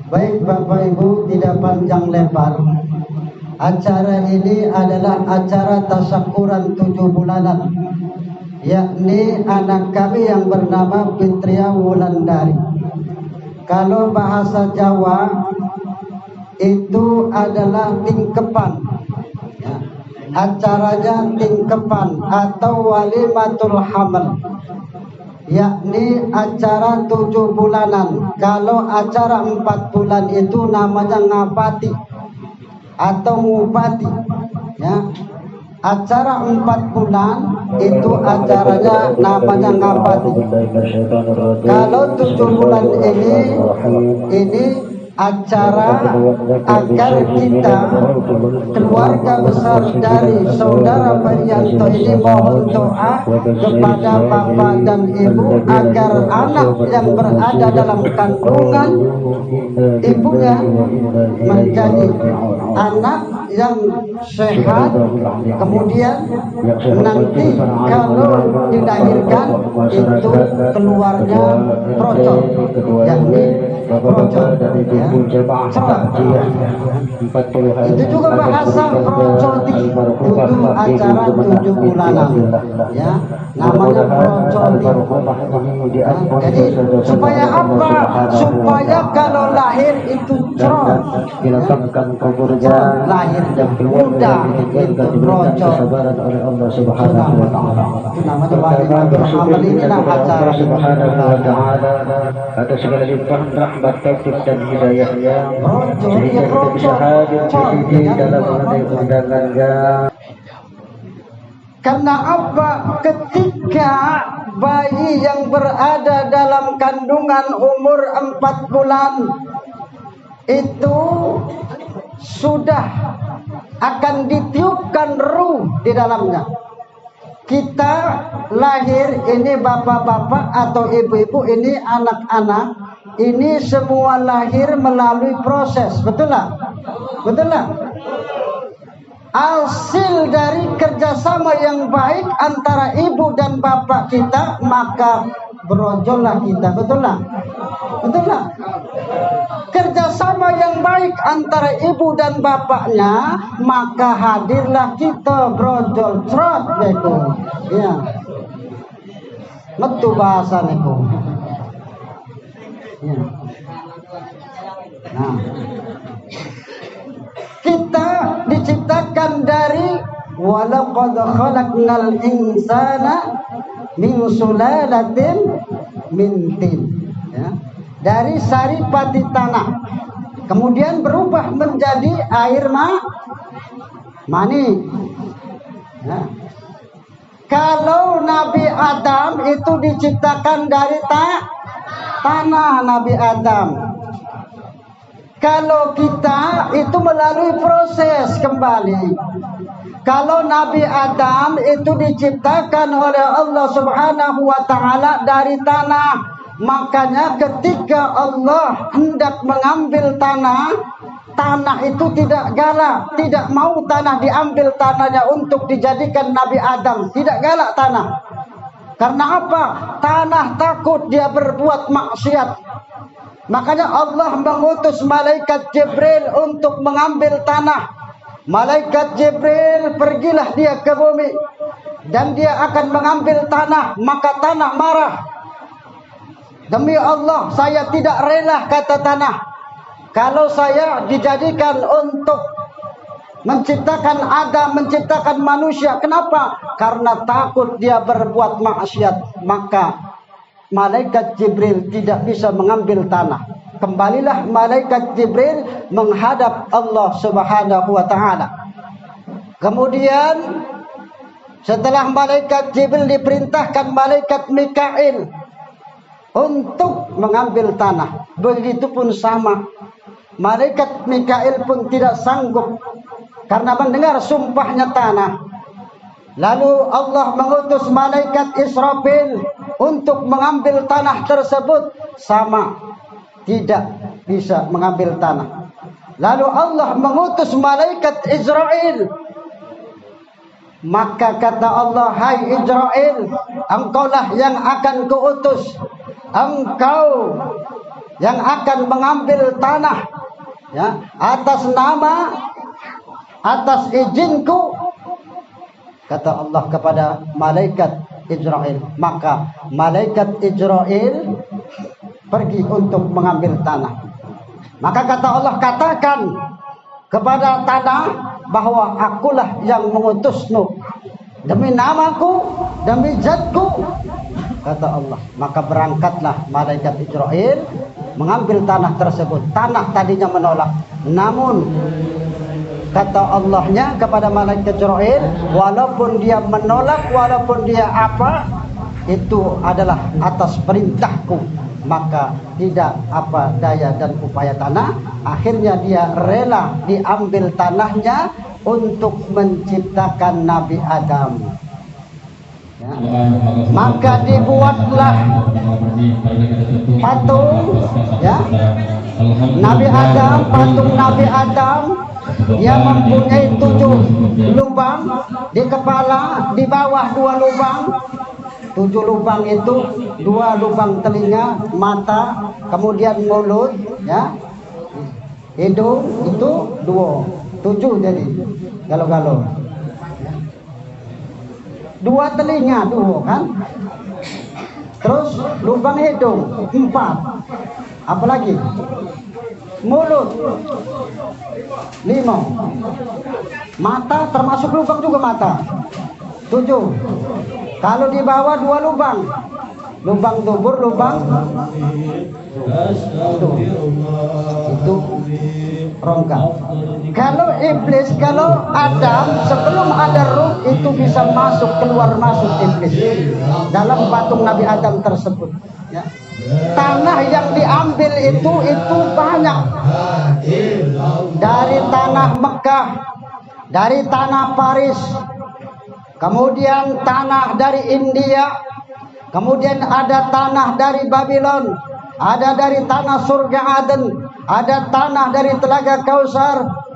Baik Bapak Ibu, tidak panjang lebar. Acara ini adalah acara tasyakuran 7 bulanan, yakni anak kami yang bernama Fitria Wulandari. Kalau bahasa Jawa itu adalah tingkepan, ya. Acaranya tingkepan atau walimatul hamal, yakni acara 7 bulanan. Kalau acara 4 bulan itu namanya ngabati atau ngubati, ya. Acara 4 bulan itu acaranya namanya ngabati. Kalau 7 bulan ini acara agar kita keluarga besar dari saudara Marianto ini mohon doa kepada Bapak dan Ibu agar anak yang berada dalam kandungan ibunya menjadi anak yang sehat, kemudian nanti kalau dilahirkan itu keluarnya procot, yakni procot, ya. Itu juga bahasa procoti, itu acara 7 bulanan, ya, namanya procoti. Jadi supaya apa? Supaya kalau lahir itu cerot, ya, lahir mudah, itu procot. oleh Allah Subhanahu wa taala. Itu namanya walimatul hamal, inilah acara Subhanahu wa taala atas segala limpahan rahmat taufik dan hidayahnya sehingga kita bisa hadir di sini dalam mengenai undangannya. Karena apa? Ketika bayi yang berada dalam kandungan umur 4 bulan itu sudah akan ditiupkan ruh di dalamnya. Kita lahir ini, bapak-bapak atau ibu-ibu ini, anak-anak ini semua lahir melalui proses, betul lah? Betul lah? Hasil dari kerjasama yang baik antara ibu dan bapak kita, maka berojollah kita, betul lah? Betul lah? Kerjasama yang baik antara ibu dan bapaknya, maka hadirlah kita brojol cerot beku, ya. Metu bahasa niku. Ya. Nah, kita diciptakan dari walaqad khalaqnal insana min sulalatin min tin, ya, dari saripati tanah, kemudian berubah menjadi air mani, ya. Kalau Nabi Adam itu diciptakan dari tanah, Nabi Adam. Kalau kita itu melalui proses kembali. Kalau Nabi Adam itu diciptakan oleh Allah Subhanahu wa taala dari tanah, makanya ketika Allah hendak mengambil tanah itu tidak galak, tidak mau tanah diambil tanahnya untuk dijadikan Nabi Adam, tidak galak tanah. Karena apa? Tanah takut dia berbuat maksiat. Makanya Allah mengutus malaikat Jibril untuk mengambil tanah. Malaikat Jibril pergilah dia ke bumi dan dia akan mengambil tanah, maka tanah marah. Demi Allah, saya tidak rela, kata tanah, kalau saya dijadikan untuk menciptakan Adam, menciptakan manusia. Kenapa? Karena takut dia berbuat maksiat. Maka malaikat Jibril tidak bisa mengambil tanah. Kembalilah malaikat Jibril menghadap Allah Subhanahu wa taala. Kemudian setelah malaikat Jibril diperintahkan malaikat Mikail untuk mengambil tanah. Begitupun sama, malaikat Mikail pun tidak sanggup karena mendengar sumpahnya tanah. Lalu Allah mengutus malaikat Israfil untuk mengambil tanah tersebut, sama, tidak bisa mengambil tanah. Lalu Allah mengutus malaikat Israel. Maka kata Allah, hai Israel, engkaulah yang akan kuutus. Engkau yang akan mengambil tanah, ya, atas nama, atas izinku, kata Allah kepada malaikat Israel. Maka malaikat Israel pergi untuk mengambil tanah. Maka kata Allah, katakan kepada tanah bahwa akulah yang mengutusmu demi namaku, demi zatku, kata Allah. Maka berangkatlah malaikat Israel mengambil tanah tersebut. Tanah tadinya menolak, namun kata Allahnya kepada malaikat Israel, walaupun dia menolak, walaupun dia apa, itu adalah atas perintahku, maka tidak apa daya dan upaya tanah. Akhirnya dia rela diambil tanahnya untuk menciptakan Nabi Adam, ya. Maka dibuatlah patung, ya, Nabi Adam, patung Nabi Adam. Dia mempunyai 7 lubang di kepala, di bawah 2 lubang. 7 lubang itu 2 lubang telinga, mata, kemudian mulut, ya, hidung itu 7 jadi galo-galo. 2 telinga 2 kan, terus lubang hidung 4, apalagi mulut 5, mata termasuk lubang juga mata 7. Kalau di bawah 2 lubang, lubang dubur, lubang itu rongga. Kalau iblis, kalau Adam sebelum ada ruh itu bisa masuk keluar masuk iblis dalam patung Nabi Adam tersebut, ya. Tanah yang diambil itu banyak, dari tanah Mekah, dari tanah Paris, kemudian tanah dari India, kemudian ada tanah dari Babylon, ada dari tanah surga Aden, ada tanah dari telaga Kausar.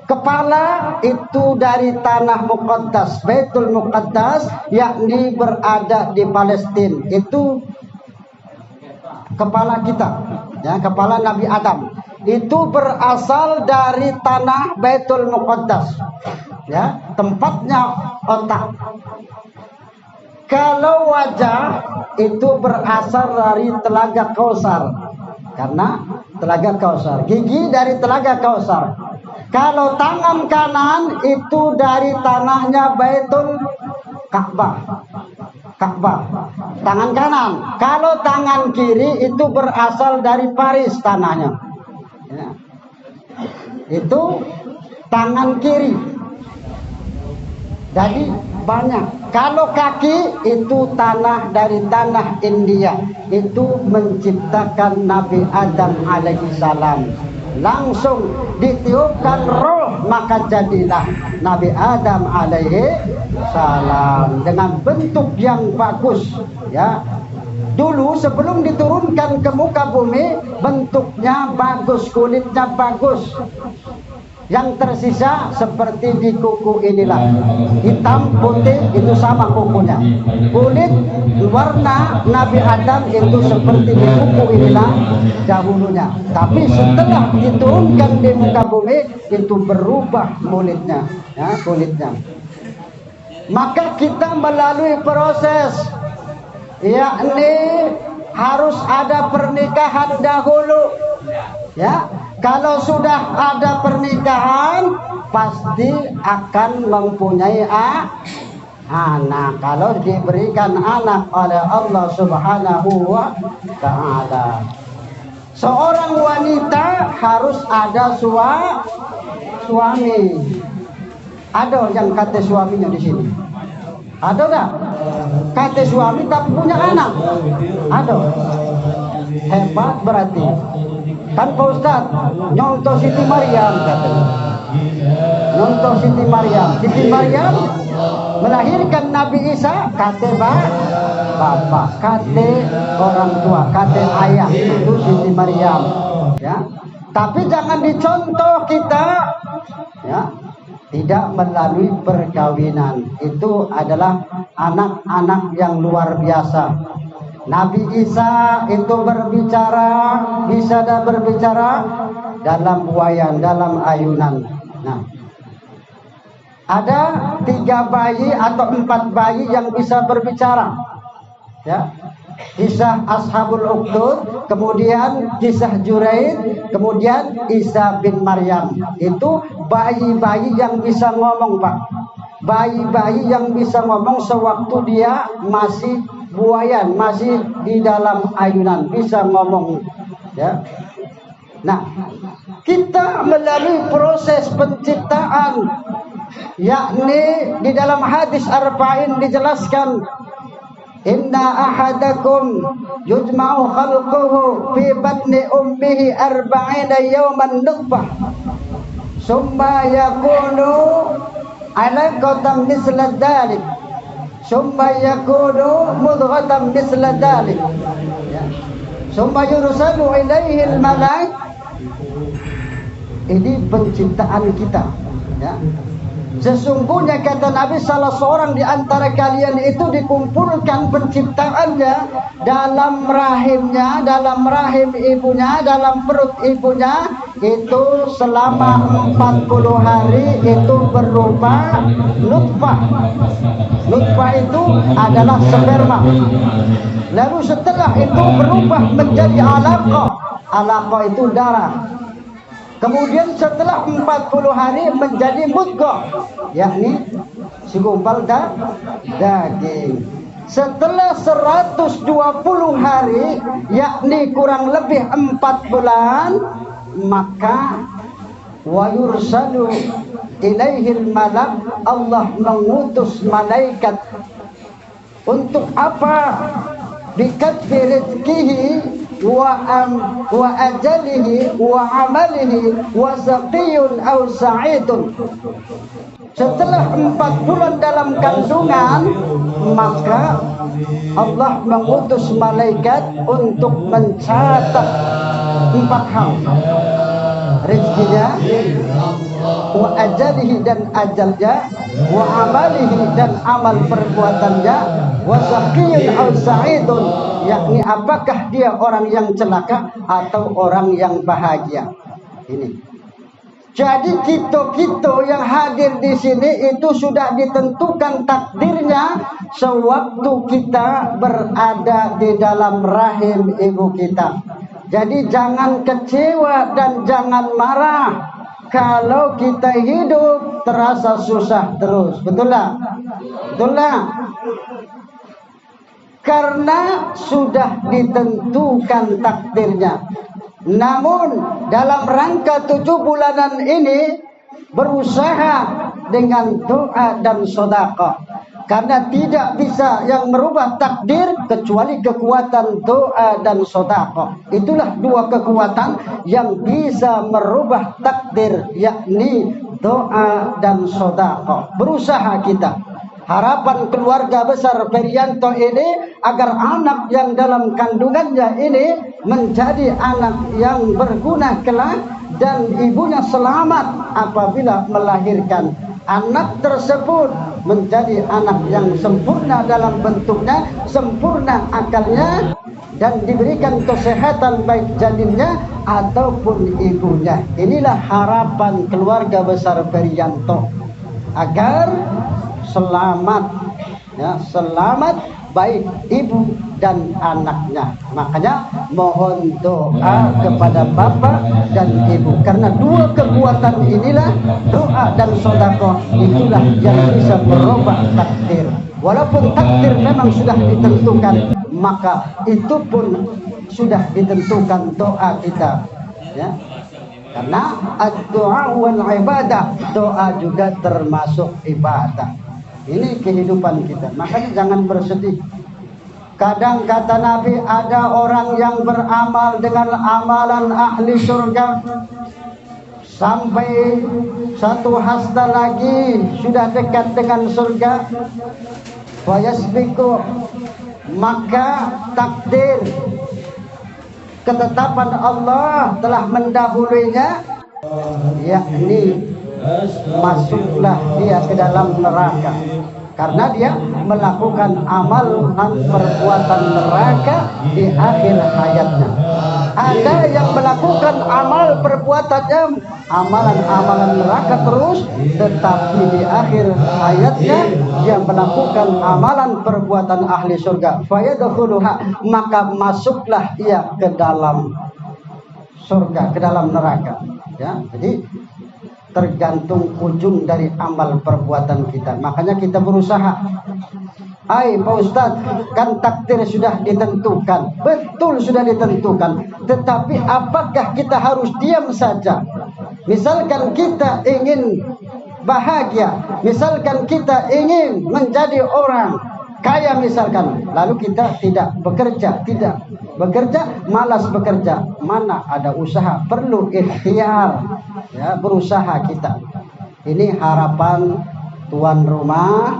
Kepala itu dari tanah Muqaddas, Baitul Muqaddas, yakni berada di Palestina. Itu kepala kita, ya, kepala Nabi Adam itu berasal dari tanah Baitul Muqaddas, ya, tempatnya otak. Kalau wajah itu berasal dari telaga Kausar, karena telaga Kausar, gigi dari telaga Kausar. Kalau tangan kanan itu dari tanahnya Baitul Ka'bah, tangan kanan. Kalau tangan kiri itu berasal dari Paris tanahnya, ya. Itu tangan kiri. Jadi banyak. Kalau kaki itu tanah dari tanah India, itu menciptakan Nabi Adam alaihi salam. Langsung ditiupkan roh, maka jadilah Nabi Adam alaihi salam dengan bentuk yang bagus, ya. Dulu sebelum diturunkan ke muka bumi, bentuknya bagus, kulitnya bagus. Yang tersisa seperti di kuku inilah, hitam putih itu sama kukunya. Kulit warna Nabi Adam itu seperti di kuku inilah dahulunya. Tapi setelah diturunkan di muka bumi itu berubah kulitnya, ya, kulitnya. Maka kita melalui proses, yakni harus ada pernikahan dahulu, ya. Kalau sudah ada pernikahan, pasti akan mempunyai anak. Kalau diberikan anak oleh Allah Subhanahu wa Ta'ala. Seorang wanita harus ada suami. Ada yang kata suaminya di sini? Ada enggak? Kata suami tapi punya anak? Ada. Hebat berarti. Kan Pak Ustaz, nyontoh Siti Maryam katanya. Nyontoh Siti Maryam. Siti Maryam melahirkan Nabi Isa, kata bapak, kata orang tua, kata ayah, itu Siti Maryam, ya. Tapi jangan dicontoh kita, ya. Tidak melalui perkawinan. Itu adalah anak-anak yang luar biasa. Nabi Isa itu berbicara, bisa dan berbicara dalam buayan, dalam ayunan. Nah, ada 3 bayi atau 4 bayi yang bisa berbicara. Ya, kisah Ashabul Ukhdud, kemudian kisah Juraid, kemudian Isa bin Maryam. Itu bayi-bayi yang bisa ngomong, Pak. Bayi-bayi yang bisa ngomong sewaktu dia masih buayan, masih di dalam ayunan, bisa ngomong. Ya. Nah, kita melalui proses penciptaan, yakni di dalam hadis arba'in dijelaskan, inna ahadakum yujma'u khalquhu fi batni ummihi arba'ina yawman nutfah summa yakunu alaqatan misla dhalik summa yakunu mudghatan misla dhalik summa yursalu ilaihi al-malak. Ini penciptaan kita, ya. Sesungguhnya kata Nabi, salah seorang di antara kalian itu dikumpulkan penciptaannya dalam rahimnya, dalam rahim ibunya, dalam perut ibunya itu selama 40 hari itu berupa nutfah. Nutfah itu adalah sperma. Lalu setelah itu berubah menjadi alaqah. Alaqah itu darah. Kemudian setelah 40 hari menjadi mudghah, yakni segumpal daging. Setelah 120 hari, yakni kurang lebih 4 bulan, maka wa yursalu ilaihil malak, Allah mengutus malaikat. Untuk apa? Bikatfi rizkihi wa ajalihi wa amalihi wa saqiyun aw sa'idun. Setelah 4 bulan dalam kandungan, maka Allah mengutus malaikat untuk mencatat 4 hal: rezekinya, wa ajalihi dan ajalnya, wa amalihi dan amal perbuatannya, wa saqiyun aw sa'idun, yakni apakah dia orang yang celaka atau orang yang bahagia. Ini. Jadi kita yang hadir di sini itu sudah ditentukan takdirnya sewaktu kita berada di dalam rahim ibu kita. Jadi jangan kecewa dan jangan marah kalau kita hidup terasa susah terus. Betul lah? Betul lah? Karena sudah ditentukan takdirnya. Namun dalam rangka 7 bulanan ini berusaha dengan doa dan sedekah. Karena tidak bisa yang merubah takdir kecuali kekuatan doa dan sedekah. Itulah 2 kekuatan yang bisa merubah takdir, yakni doa dan sedekah. Berusaha kita. Harapan keluarga besar Perianto ini agar anak yang dalam kandungannya ini menjadi anak yang berguna kelak dan ibunya selamat apabila melahirkan. Anak tersebut menjadi anak yang sempurna dalam bentuknya, sempurna akalnya, dan diberikan kesehatan baik janinnya ataupun ibunya. Inilah harapan keluarga besar Perianto agar selamat, ya, selamat baik ibu dan anaknya. Makanya mohon doa kepada bapak dan ibu, karena 2 kekuatan inilah, doa dan sedekah, itulah yang bisa merubah takdir. Walaupun takdir memang sudah ditentukan, maka itu pun sudah ditentukan doa kita, ya. Karena ad-du'a wal ibadah, doa juga termasuk ibadah. Ini kehidupan kita. Makanya jangan bersedih. Kadang kata Nabi, ada orang yang beramal dengan amalan ahli surga sampai 1 hasta lagi sudah dekat dengan surga. Wayasbiku, maka takdir ketetapan Allah telah mendahulunya, yakni masuklah dia ke dalam neraka. karena dia melakukan amalan perbuatan neraka di akhir hayatnya. Ada yang melakukan amal perbuatannya amalan-amalan neraka terus, tetapi di akhir hayatnya dia melakukan amalan perbuatan ahli surga. Fayadkhuluha, maka masuklah ia ke dalam surga, ke dalam neraka. Ya, jadi tergantung ujung dari amal perbuatan kita. Makanya kita berusaha. Hai Pak Ustadz, kan takdir sudah ditentukan. Betul sudah ditentukan. Tetapi apakah kita harus diam saja? Misalkan kita ingin bahagia, misalkan kita ingin menjadi orang kaya misalkan, lalu kita tidak bekerja, malas bekerja, mana ada usaha, perlu ikhtiar, ya, berusaha kita. Ini harapan tuan rumah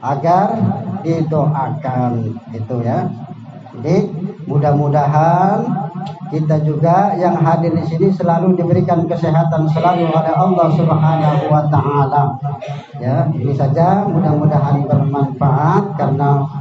agar didoakan, gitu ya. Jadi mudah-mudahan kita juga yang hadir di sini selalu diberikan kesehatan selalu oleh Allah Subhanahu wa taala. Ya, ini saja, mudah-mudahan bermanfaat.